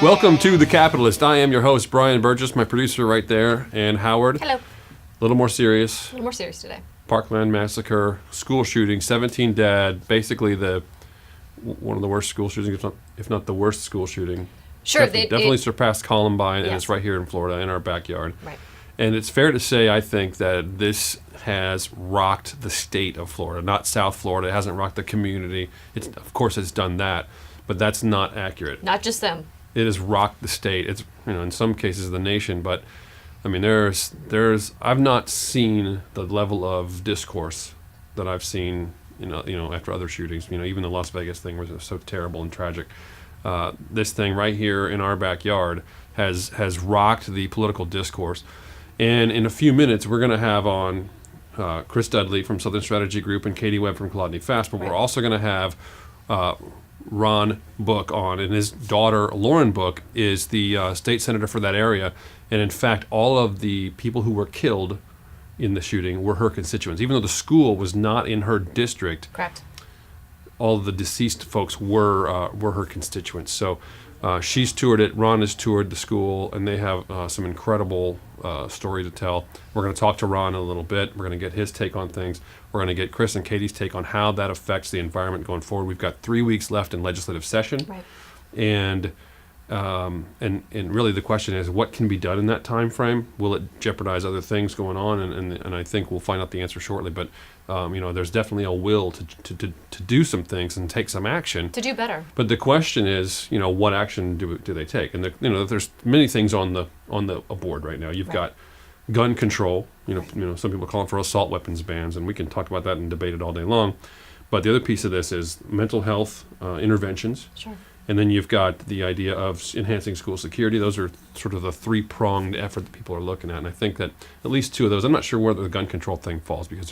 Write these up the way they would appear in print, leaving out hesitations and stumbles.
Welcome to The Capitolist. I am your host, Brian Burgess, my producer right there, and Howard. Hello. A little more serious. A little more serious today. Parkland massacre, school shooting, 17 dead, basically one of the worst school shootings, if not the worst school shooting. Sure. Definitely surpassed Columbine, and Yes. it's right here in Florida, in our backyard. Right. And it's fair to say, I think, that this has rocked the state of Florida, not South Florida. It hasn't rocked the community. Of course, it's done that, but that's not accurate. Not just them. It has rocked the state. It's, in some cases the nation, but I mean I've not seen the level of discourse that I've seen after other shootings. Even the Las Vegas thing was so terrible and tragic. This thing right here in our backyard has rocked the political discourse. And in a few minutes we're going to have on Chris Dudley from Southern Strategy Group and Katie Webb from Colodny Fast, but We're also going to have Ron Book on, and his daughter Lauren Book is the state senator for that area, and in fact all of the people who were killed in the shooting were her constituents. Even though the school was not in her district, Correct. all of the deceased folks were her constituents. So she's toured it, Ron has toured the school, and they have some incredible story to tell. We're going to talk to Ron in a little bit. We're going to get his take on things. We're going to get Chris and Katie's take on how that affects the environment going forward. We've got 3 weeks left in legislative session. Right. And really the question is, what can be done in that time frame? Will it jeopardize other things going on? And I think we'll find out the answer shortly. But there's definitely a will to do some things and take some action. To do better. But the question is, what action do they take? And there's many things on the board right now. You've got gun control. Some people are calling for assault weapons bans, and we can talk about that and debate it all day long. But the other piece of this is mental health interventions. Sure. And then you've got the idea of enhancing school security. Those are sort of the three-pronged effort that people are looking at. And I think that at least two of those, I'm not sure where the gun control thing falls, because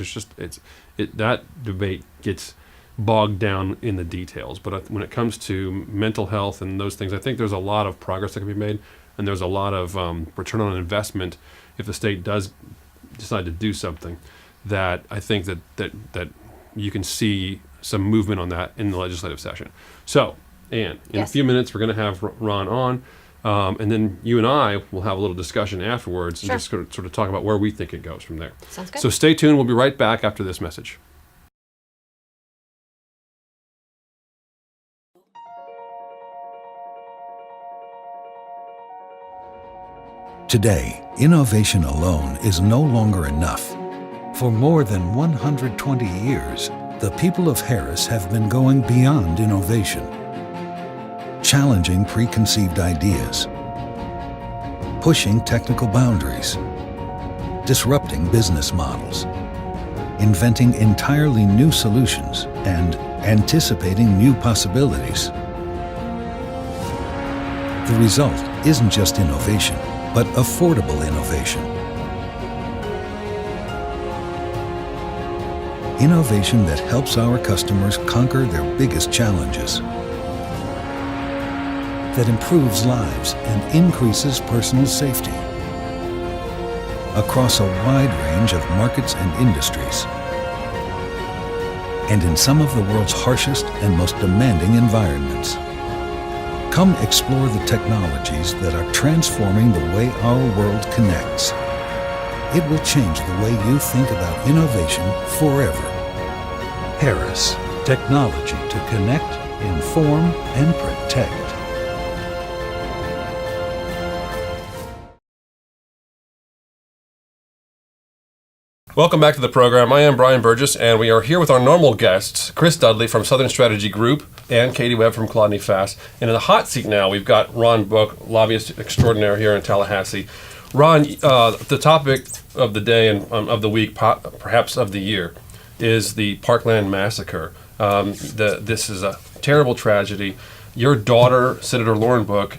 that debate gets bogged down in the details. But when it comes to mental health and those things, I think there's a lot of progress that can be made, and there's a lot of return on investment if the state does decide to do something. That I think that you can see some movement on that in the legislative session. So, Ann, in a few minutes we're going to have Ron on, and then you and I will have a little discussion afterwards and just sort of talk about where we think it goes from there. Sounds good. So stay tuned. We'll be right back after this message. Today, innovation alone is no longer enough. For more than 120 years, the people of Harris have been going beyond innovation, challenging preconceived ideas, pushing technical boundaries, disrupting business models, inventing entirely new solutions, and anticipating new possibilities. The result isn't just innovation, but affordable innovation. Innovation that helps our customers conquer their biggest challenges, that improves lives and increases personal safety across a wide range of markets and industries, and in some of the world's harshest and most demanding environments. Come explore the technologies that are transforming the way our world connects. It will change the way you think about innovation forever. Harris, technology to connect, inform, and protect. Welcome back to the program. I am Brian Burgess, and we are here with our normal guests, Chris Dudley from Southern Strategy Group and Katie Webb from Colodny Fast. And in the hot seat now, we've got Ron Book, lobbyist extraordinaire here in Tallahassee. Ron, the topic of the day and of the week, perhaps of the year, is the Parkland massacre. This is a terrible tragedy. Your daughter, Senator Lauren Book,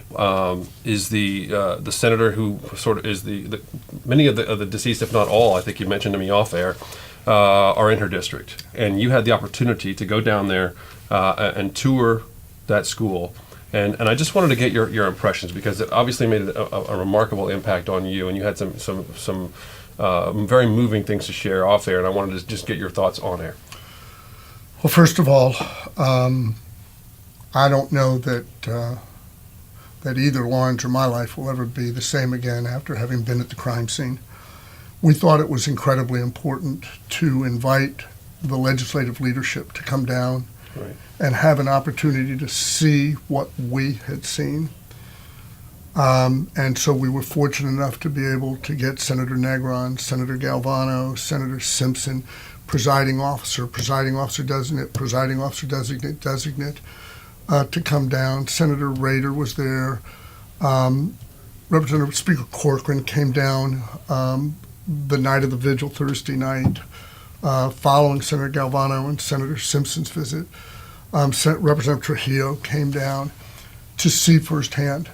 is the senator who sort of is the many of the deceased, if not all, I think you mentioned to me off air, are in her district. And you had the opportunity to go down there and tour that school. And I just wanted to get your impressions, because it obviously made a remarkable impact on you, and you had some very moving things to share off air, and I wanted to just get your thoughts on air. Well, first of all, I don't know that that either Lauren's or my life will ever be the same again after having been at the crime scene. We thought it was incredibly important to invite the legislative leadership to come down and have an opportunity to see what we had seen. And so we were fortunate enough to be able to get Senator Negron, Senator Galvano, Senator Simpson, presiding officer designate, to come down. Senator Rader was there. Representative Speaker Corcoran came down the night of the vigil, Thursday night, following Senator Galvano and Senator Simpson's visit. Representative Trujillo came down to see firsthand.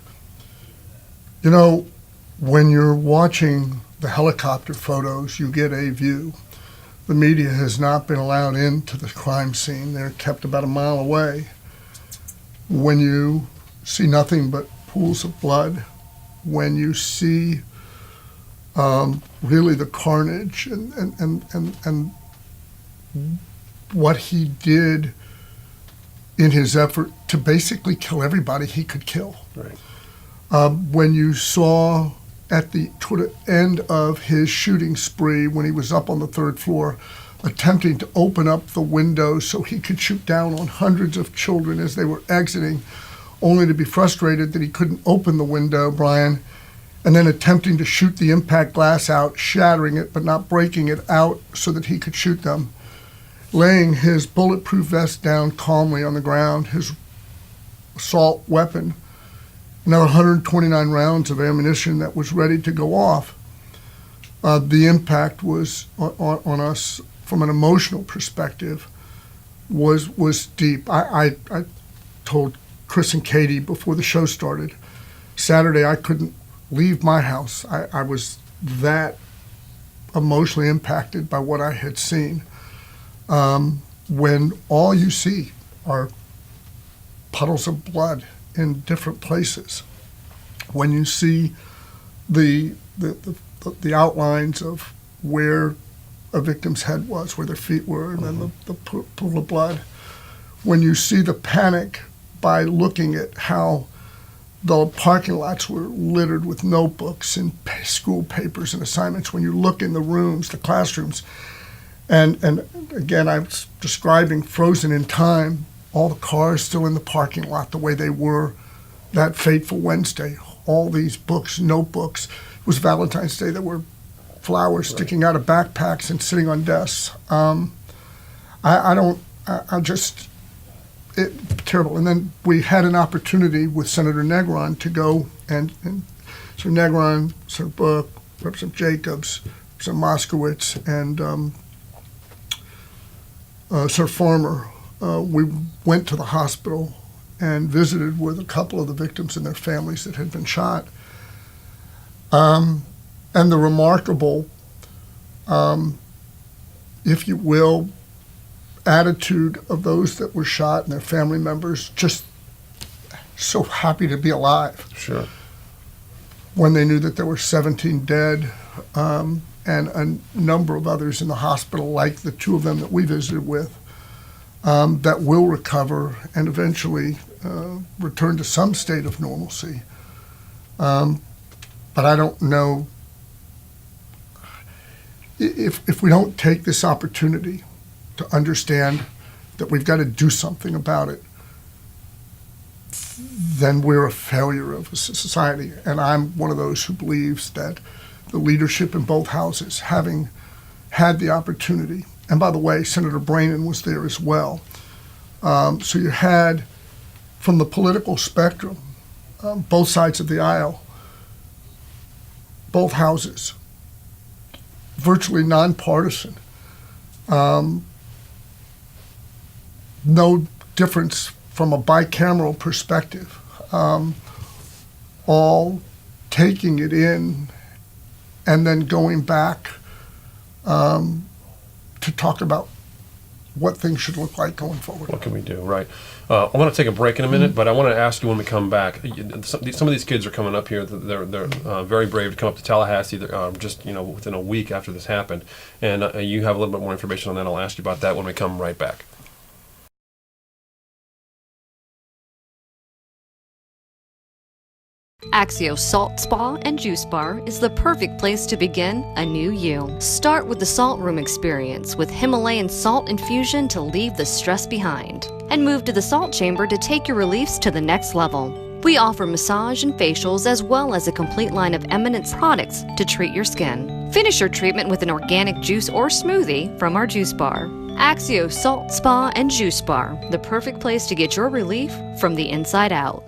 You know, when you're watching the helicopter photos, you get a view. The media has not been allowed into the crime scene. They're kept about a mile away. When you see nothing but pools of blood, when you see really the carnage and what he did in his effort to basically kill everybody he could kill. Right. When you saw toward the end of his shooting spree, when he was up on the third floor, attempting to open up the window so he could shoot down on hundreds of children as they were exiting, only to be frustrated that he couldn't open the window, Brian, and then attempting to shoot the impact glass out, shattering it but not breaking it out so that he could shoot them, laying his bulletproof vest down calmly on the ground, his assault weapon, another 129 rounds of ammunition that was ready to go off. The impact was on us from an emotional perspective was deep. I told Chris and Katie before the show started, Saturday I couldn't leave my house. I was that emotionally impacted by what I had seen. When all you see are puddles of blood in different places, when you see the outlines of where a victim's head was, where their feet were, and then the pool of blood, when you see the panic by looking at how the parking lots were littered with notebooks and school papers and assignments, when you look in the rooms, the classrooms, and again, I'm describing frozen in time, all the cars still in the parking lot the way they were that fateful Wednesday. All these books, notebooks. It was Valentine's Day. There were flowers sticking out of backpacks and sitting on desks. Terrible. And then we had an opportunity with Senator Negron to go and Senator Negron, Senator Book, Representative Jacobs, Representative Moskowitz, and Senator Farmer. We went to the hospital and visited with a couple of the victims and their families that had been shot. And the remarkable, if you will, attitude of those that were shot and their family members, just so happy to be alive. Sure. When they knew that there were 17 dead, and a number of others in the hospital, like the two of them that we visited with, that will recover and eventually return to some state of normalcy. But I don't know if we don't take this opportunity to understand that we've got to do something about it, then we're a failure of a society. And I'm one of those who believes that the leadership in both houses, having had the opportunity, and by the way, Senator Brannan was there as well. So you had, from the political spectrum, both sides of the aisle, both houses, virtually nonpartisan, no difference from a bicameral perspective, all taking it in and then going back to talk about what things should look like going forward. What can we do, right? I want to take a break in a minute, but I want to ask you when we come back. Some of these kids are coming up here. They're very brave to come up to Tallahassee. Just within a week after this happened, and you have a little bit more information on that. I'll ask you about that when we come right back. Axio Salt Spa and Juice Bar is the perfect place to begin a new you. Start with the Salt Room experience with Himalayan salt infusion to leave the stress behind, and move to the Salt Chamber to take your reliefs to the next level. We offer massage and facials as well as a complete line of Eminence products to treat your skin. Finish your treatment with an organic juice or smoothie from our juice bar. Axio Salt Spa and Juice Bar, the perfect place to get your relief from the inside out.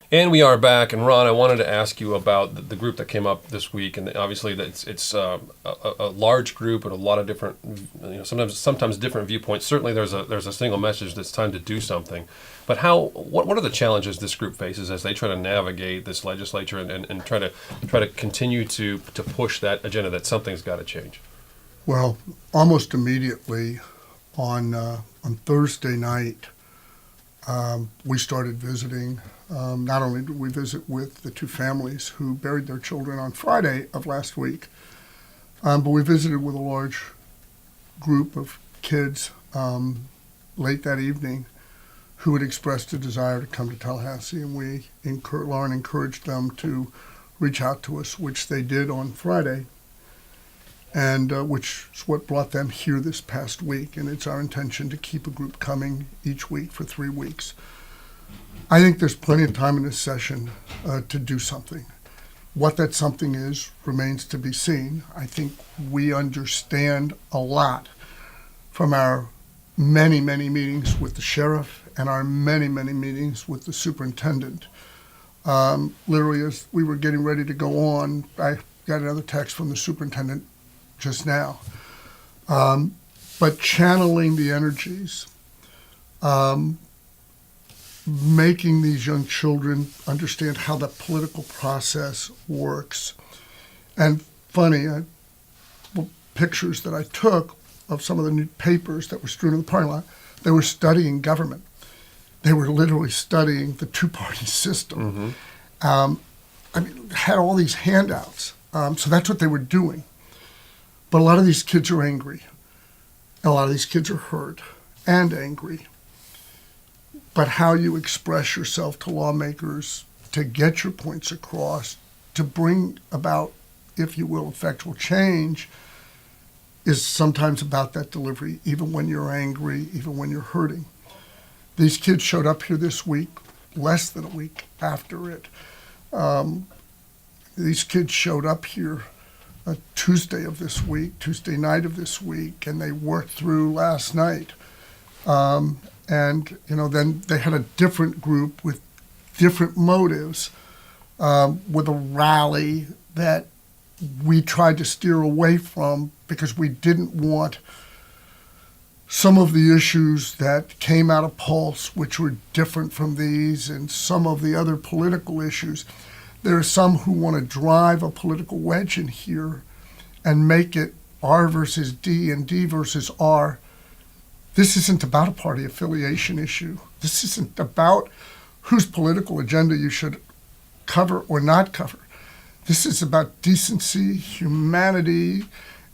And we are back. And Ron, I wanted to ask you about the group that came up this week, and obviously it's a large group and a lot of different, sometimes different viewpoints. Certainly, there's a single message that's time to do something. But what are the challenges this group faces as they try to navigate this legislature and try to continue to push that agenda that something's got to change? Well, almost immediately on Thursday night, we started visiting. Not only did we visit with the two families who buried their children on Friday of last week, but we visited with a large group of kids late that evening who had expressed a desire to come to Tallahassee, and Lauren encouraged them to reach out to us, which they did on Friday, and which is what brought them here this past week. And it's our intention to keep a group coming each week for 3 weeks. I think there's plenty of time in this session to do something. What that something is remains to be seen. I think we understand a lot from our many, many meetings with the sheriff and our many, many meetings with the superintendent. Literally, as we were getting ready to go on, I got another text from the superintendent just now. But channeling the energies, making these young children understand how the political process works. And funny, pictures that I took of some of the new papers that were strewn in the parking lot, they were studying government. They were literally studying the two-party system. Mm-hmm. Had all these handouts. So that's what they were doing. But a lot of these kids are angry. And a lot of these kids are hurt and angry. But how you express yourself to lawmakers, to get your points across, to bring about, if you will, effectual change, is sometimes about that delivery, even when you're angry, even when you're hurting. These kids showed up here this week, less than a week after it. These kids showed up here Tuesday night of this week, and they worked through last night. And, then they had a different group with different motives, with a rally that we tried to steer away from because we didn't want some of the issues that came out of Pulse, which were different from these, and some of the other political issues. There are some who want to drive a political wedge in here and make it R versus D and D versus R. This isn't about a party affiliation issue. This isn't about whose political agenda you should cover or not cover. This is about decency, humanity,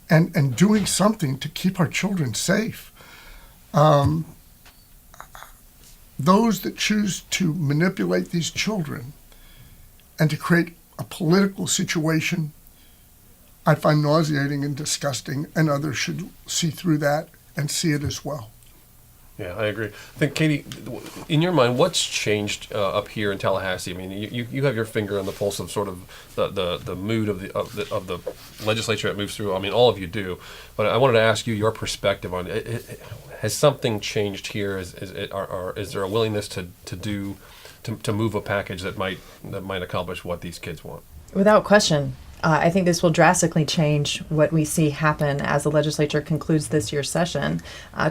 and doing something to keep our children safe. Those that choose to manipulate these children and to create a political situation, I find nauseating and disgusting, and others should see through that and see it as well. Yeah, I agree. I think, Katie, in your mind, what's changed up here in Tallahassee? I mean, you have your finger on the pulse of sort of the mood of the legislature that moves through. I mean, all of you do. But I wanted to ask you your perspective on it. Has something changed here? Is there a willingness to move a package that might accomplish what these kids want? Without question. I think this will drastically change what we see happen as the legislature concludes this year's session.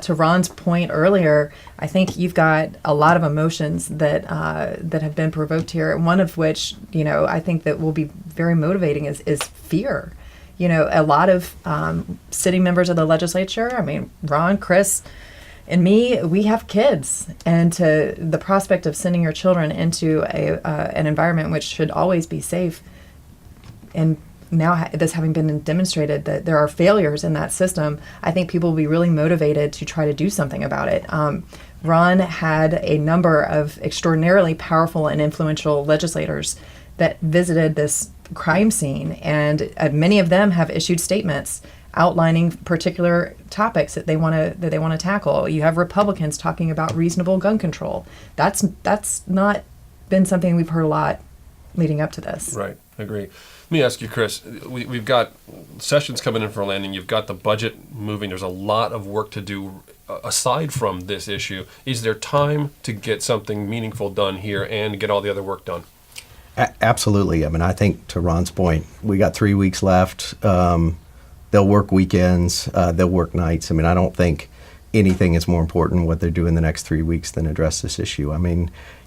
To Ron's point earlier, I think you've got a lot of emotions that have been provoked here. One of which, I think that will be very motivating is fear. A lot of sitting members of the legislature, Ron, Chris, and me, we have kids, and to the prospect of sending your children into an environment which should always be safe, and now this having been demonstrated that there are failures in that system, I think people will be really motivated to try to do something about it. Ron had a number of extraordinarily powerful and influential legislators that visited this crime scene, and many of them have issued statements outlining particular topics that they want to tackle. You have Republicans talking about reasonable gun control. That's not been something we've heard a lot leading up to this. Right, I agree. Let me ask you, Chris. We've got sessions coming in for landing. You've got the budget moving. There's a lot of work to do aside from this issue. Is there time to get something meaningful done here and get all the other work done? Absolutely. I think to Ron's point, we got 3 weeks left. They'll work weekends. They'll work nights. I don't think anything is more important what they're doing the next 3 weeks than address this issue.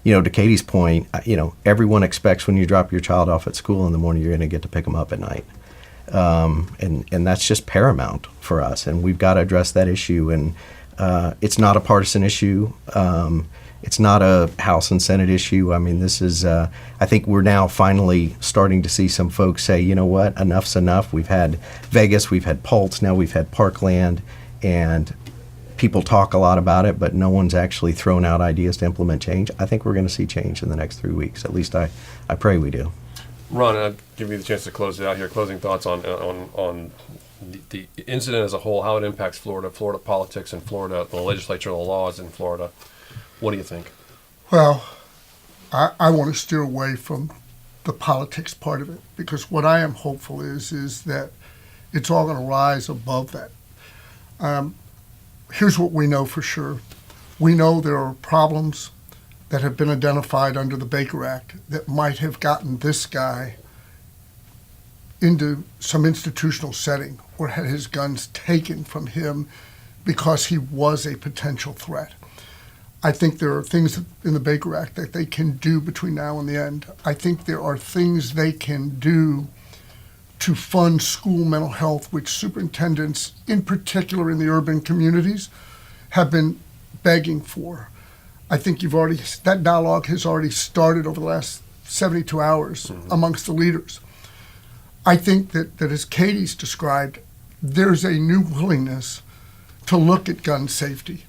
To Katie's point, everyone expects when you drop your child off at school in the morning, you're going to get to pick them up at night. And that's just paramount for us. And we've got to address that issue. And it's not a partisan issue. It's not a House and Senate issue. This is, I think we're now finally starting to see some folks say, you know what, enough's enough. We've had Vegas, we've had Pulse, now we've had Parkland, and people talk a lot about it, but no one's actually thrown out ideas to implement change. I think we're going to see change in the next 3 weeks. At least I pray we do. Ron, I'll give you the chance to close it out here. Closing thoughts on the incident as a whole, how it impacts Florida politics in Florida, the legislature, the laws in Florida. What do you think? Well, I want to steer away from the politics part of it, because what I am hopeful is that it's all going to rise above that. Here's what we know for sure. We know there are problems that have been identified under the Baker Act that might have gotten this guy into some institutional setting or had his guns taken from him because he was a potential threat. I think there are things in the Baker Act that they can do between now and the end. I think there are things they can do to fund school mental health, which superintendents, in particular in the urban communities, have been begging for. I think that dialogue has already started over the last 72 hours amongst the leaders. I think that as Katie's described, there's a new willingness to look at gun safety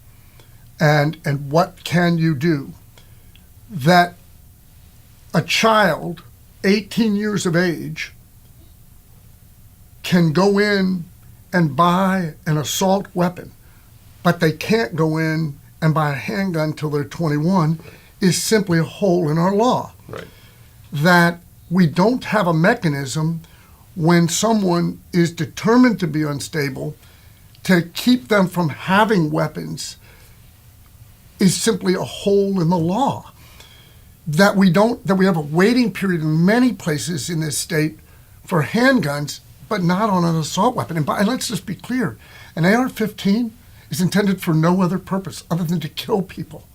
and what can you do that a child 18 years of age can go in and buy an assault weapon, but they can't go in and buy a handgun till they're 21 is simply a hole in our law. Right. That we don't have a mechanism when someone is determined to be unstable to keep them from having weapons is simply a hole in the law. That we have a waiting period in many places in this state for handguns, but not on an assault weapon. And let's just be clear, an AR-15 is intended for no other purpose other than to kill people.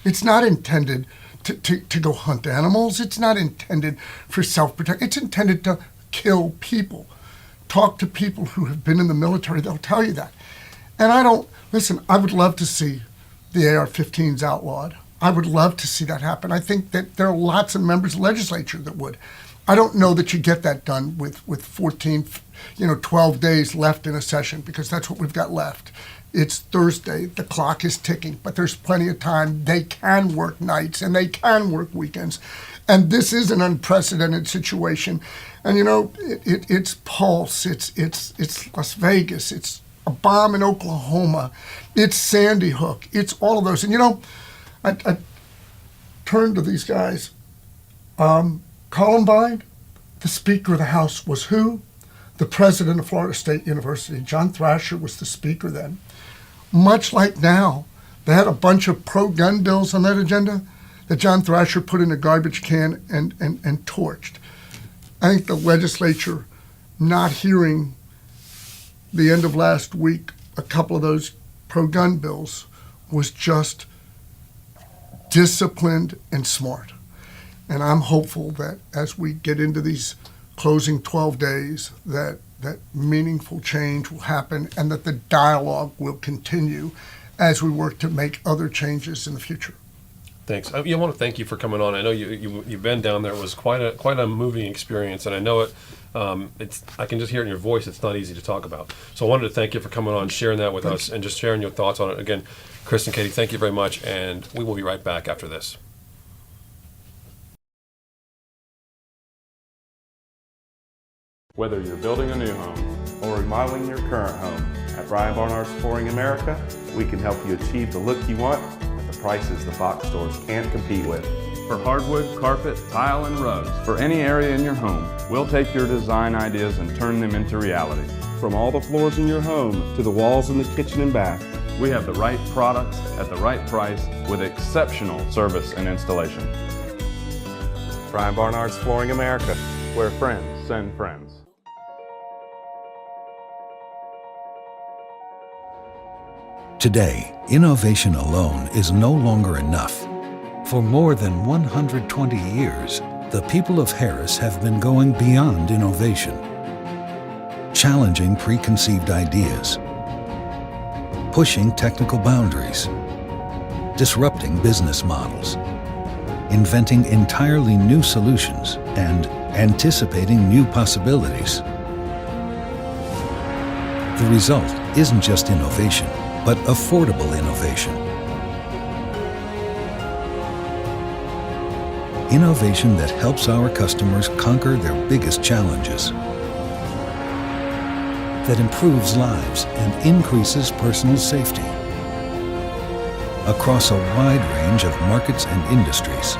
It's not intended to go hunt animals. It's not intended for self-protection. It's intended to kill people. Talk to people who have been in the military, they'll tell you that. And I would love to see the AR-15s outlawed. I would love to see that happen. I think that there are lots of members of the legislature that would. I don't know that you get that done with 12 days left in a session, because that's what we've got left. It's Thursday, the clock is ticking, but there's plenty of time. They can work nights and they can work weekends. And this is an unprecedented situation. And it's Pulse, it's Las Vegas, it's a bomb in Oklahoma, it's Sandy Hook, it's all of those. And I turned to these guys. Columbine, the Speaker of the House was who? The president of Florida State University. John Thrasher was the speaker then. Much like now, they had a bunch of pro-gun bills on that agenda that John Thrasher put in a garbage can and torched. I think the legislature not hearing the end of last week a couple of those pro-gun bills was just disciplined and smart. And I'm hopeful that as we get into these closing 12 days, that meaningful change will happen and that the dialogue will continue as we work to make other changes in the future. Thanks. I want to thank you for coming on. I know you've been down there. It was quite a moving experience, and I know it. I can just hear it in your voice. It's not easy to talk about. So I wanted to thank you for coming on, sharing that with us, and just sharing your thoughts on it. Again, Chris and Katie, thank you very much, and we will be right back after this. Whether you're building a new home or remodeling your current home, at Brian Barnard's Flooring America, we can help you achieve the look you want at the prices the box stores can't compete with. For hardwood, carpet, tile, and rugs, for any area in your home, we'll take your design ideas and turn them into reality. From all the floors in your home to the walls in the kitchen and bath, we have the right products at the right price with exceptional service and installation. Brian Barnard's Flooring America, where friends send friends. Today, innovation alone is no longer enough. For more than 120 years, the people of Harris have been going beyond innovation, challenging preconceived ideas, pushing technical boundaries, disrupting business models, inventing entirely new solutions, and anticipating new possibilities. The result isn't just innovation, but affordable innovation. Innovation that helps our customers conquer their biggest challenges, that improves lives and increases personal safety across a wide range of markets and industries,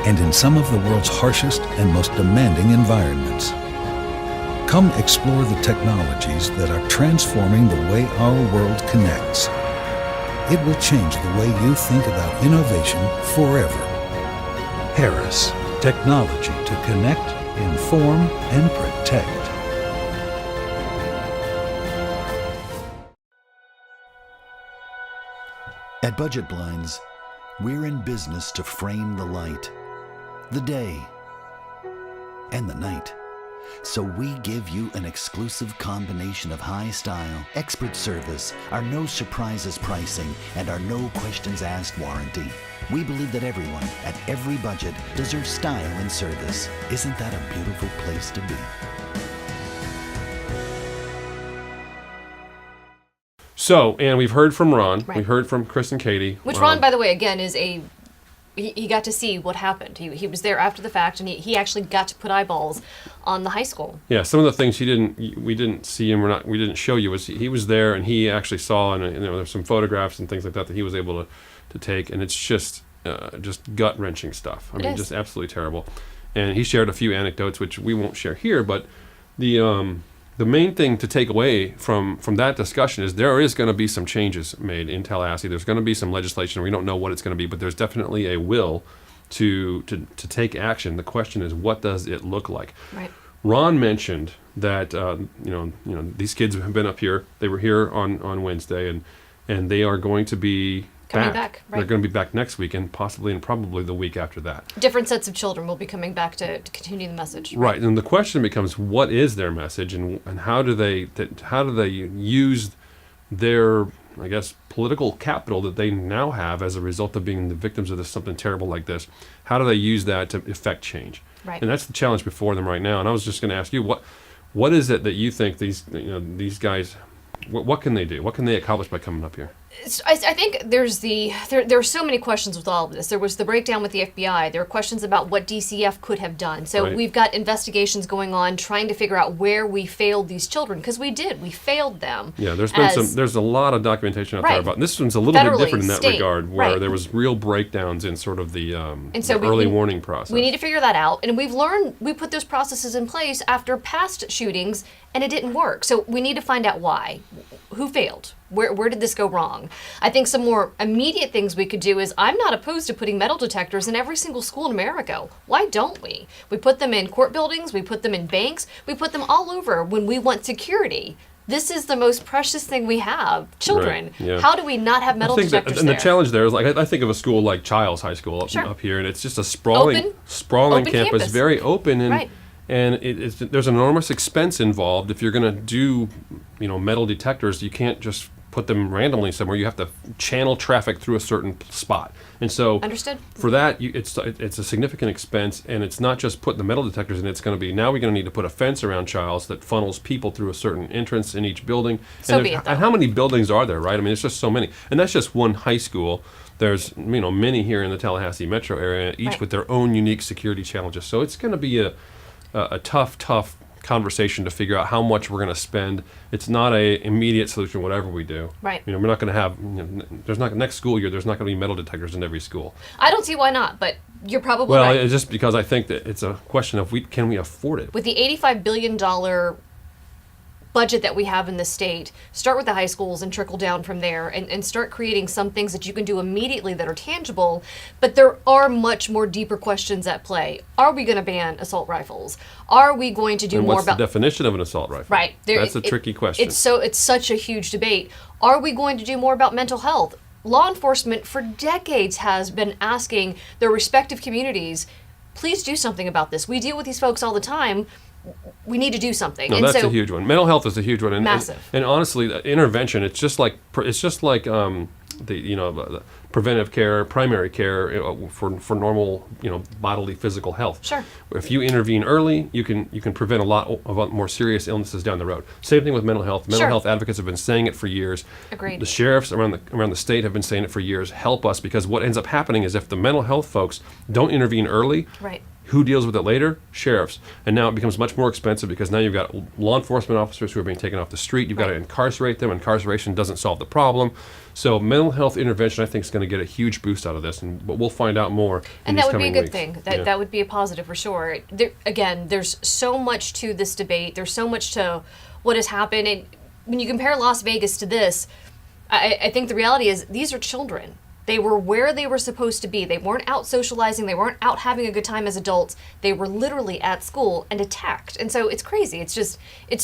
and in some of the world's harshest and most demanding environments. Come explore the technologies that are transforming the way our world connects. It will change the way you think about innovation forever. Harris, technology to connect, inform, and protect. At Budget Blinds, we're in business to frame the light, the day, and the night. So we give you an exclusive combination of high style, expert service, our no surprises pricing, and our no questions asked warranty. We believe that everyone, at every budget, deserves style and service. Isn't that a beautiful place to be? So, and we've heard from Ron, Right. we've heard from Chris and Katie. Which Ron, by the way, again, is he got to see what happened. He was there after the fact, and he actually got to put eyeballs on the high school. Yeah, some of the things we didn't see him, we didn't show you, was he was there and he actually saw, and there's some photographs and things like that he was able to take, and it's just gut-wrenching stuff. I mean, just absolutely terrible. And he shared a few anecdotes, which we won't share here, but the main thing to take away from that discussion is there is going to be some changes made in Tallahassee. There's going to be some legislation. We don't know what it's going to be, but there's definitely a will to take action. The question is, what does it look like? Right. Ron mentioned that these kids have been up here. They were here on Wednesday, and they are going to be Coming back, right. They're going to be back next week, and possibly and probably the week after that. Different sets of children will be coming back to continue the message. Right, and the question becomes, what is their message, and how do they use their, I guess, political capital that they now have as a result of being the victims of something terrible like this? How do they use that to effect change? Right. And that's the challenge before them right now. And I was just going to ask you, what is it that you think these guys, what can they do? What can they accomplish by coming up here? I think there are so many questions with all of this. There was the breakdown with the FBI. There are questions about what DCF could have done. So Right. We've got investigations going on trying to figure out where we failed these children, because we failed them. Yeah, there's a lot of documentation out there about, and this one's a little bit different in that state, regard, where right. there was real breakdowns in sort of the so early warning process. We need to figure that out, and we put those processes in place after past shootings, and it didn't work. So we need to find out why. who failed? Where did this go wrong? I think some more immediate things we could do is, I'm not opposed to putting metal detectors in every single school in America. Why don't we? We put them in court buildings, we put them in banks, we put them all over when we want security. This is the most precious thing we have, children. Right, yeah. How do we not have metal detectors and there? the challenge there is, like, I think of a school like Childs High School up here, and it's just a sprawling Open campus, campus. very open, and Right. and there's an enormous expense involved. If you're going to do, metal detectors, you can't just put them randomly somewhere. You have to channel traffic through a certain spot, and so Understood. for that, it's a significant expense, and it's not just putting the metal detectors in. It's going to be, now we're going to need to put a fence around Childs that funnels people through a certain entrance in each building. So be it, though. And how many buildings are there, right? I mean, it's just so many, and that's just one high school. There's many here in the Tallahassee metro area, each Right. with their own unique security challenges. So it's going to be a tough conversation to figure out how much we're going to spend. It's not a immediate solution, whatever we do. Right. We're not going to have. There's not next school year. There's not going to be metal detectors in every school. I don't see why not, but you're probably Well, right. it's just because I think that it's a question of can we afford it? With the $85 billion budget that we have in the state, start with the high schools and trickle down from there, and start creating some things that you can do immediately that are tangible. But there are much more deeper questions at play. Are we going to ban assault rifles? Are we going to do And more what's about the definition of an assault rifle? Right. That's a tricky question. It's such a huge debate. Are we going to do more about mental health? Law enforcement for decades has been asking their respective communities, please do something about this. We deal with these folks all the time. We need to do something. No, and that's so, a huge one. Mental health is a huge one. And, Massive. And honestly, the intervention, it's just like the preventive care, primary care for normal bodily physical health. Sure. If you intervene early, you can prevent a lot of more serious illnesses down the road. Same thing with mental health. Mental Sure. health advocates have been saying it for years. Agreed. The sheriffs around the state have been saying it for years. Help us, because what ends up happening is if the mental health folks don't intervene early, Right. who deals with it later? Sheriffs. And now it becomes much more expensive because now you've got law enforcement officers who are being taken off the street. You've got to Right. incarcerate them. Incarceration doesn't solve the problem. So mental health intervention, I think, is going to get a huge boost out of this, but we'll find out more. And in that these would be a coming good weeks. thing. Yeah. That would be a positive for sure. Again, there's so much to this debate. There's so much to what has happened. And when you compare Las Vegas to this, I think the reality is these are children. They were where they were supposed to be. They weren't out socializing. They weren't out having a good time as adults. They were literally at school and attacked. And so it's crazy. It's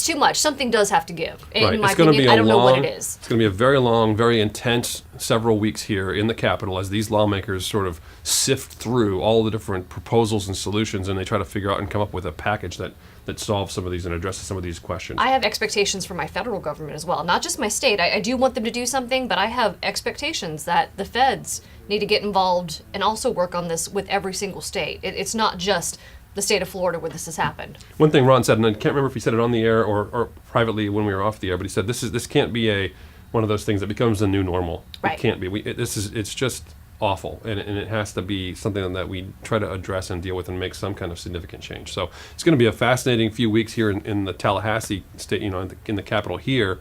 too much. Something does have to give. In my opinion, I don't know what it is. It's going to be a very long, very intense several weeks here in the Capitol as these lawmakers sort of sift through all the different proposals and solutions, and they try to figure out and come up with a package that solves some of these and addresses some of these questions. I have expectations for my federal government as well, not just my state. I do want them to do something, but I have expectations that the feds need to get involved and also work on this with every single state. It's not just the state of Florida where this has happened. One thing Ron said, and I can't remember if he said it on the air or privately when we were off the air, but he said this can't be one of those things that becomes the new normal. Right. It can't be. It's just awful, and it has to be something that we try to address and deal with and make some kind of significant change. So it's going to be a fascinating few weeks here in the Tallahassee state, in the Capitol here.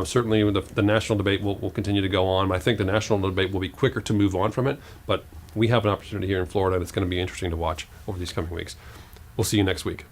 Certainly the national debate will continue to go on, but I think the national debate will be quicker to move on from it, but we have an opportunity here in Florida, and it's going to be interesting to watch over these coming weeks. We'll see you next week.